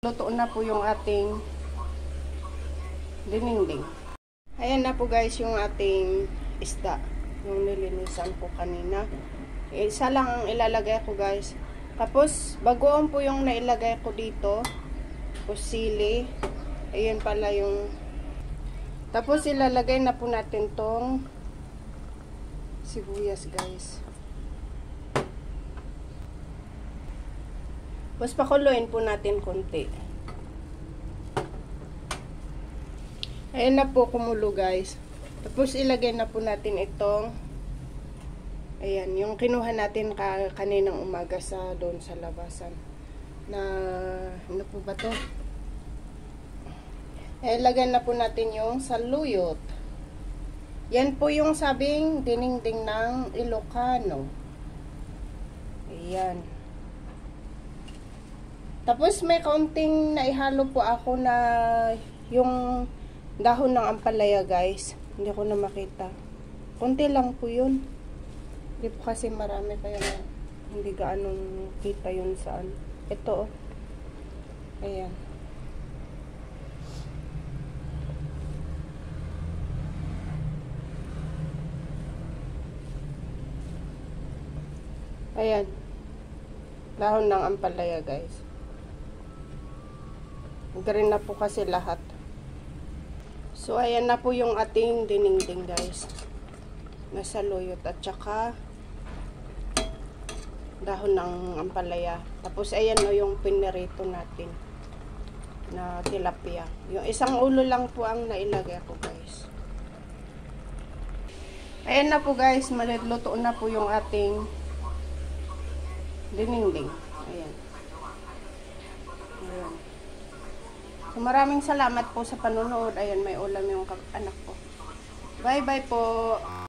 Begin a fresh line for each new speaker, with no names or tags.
Luto na po yung ating dininding. Ayan na po guys yung ating isda. Yung nilinisan ko kanina. Isa lang ang ilalagay ko guys. Tapos bagoong po yung nailagay ko dito. Tapos sili. Ayan pala yung. Tapos ilalagay na po natin tong sibuyas guys. Tapos pakuluin po natin konti. Ayan na po kumulo guys. Tapos ilagay na po natin itong ayan, yung kinuha natin kaninang umaga sa doon sa labasan. Na ano po ba to? Ilagay na po natin yung saluyot. Yan po yung sabing dininding ng Ilocano. Ayan. Tapos may kaunting naihalo po ako na yung dahon ng ampalaya guys. Hindi ko na makita. Kunti lang po yun. Hindi po kasi marami kaya hindi gaanong kita yun saan. Ito oh. Ayan. Ayan. Dahon ng ampalaya guys. Green na po kasi lahat. So, ayan na po yung ating dininding guys. Nasa luyot at saka dahon ng ampalaya. Tapos, ayan o yung pinirito natin na tilapia. Yung isang ulo lang po ang nailagay ko guys. Ayan na po guys. Maluluto na po yung ating dininding. Ayan. Ayan. So, maraming salamat po sa panonood. Ayan, may ulam yung anak ko. Bye-bye po.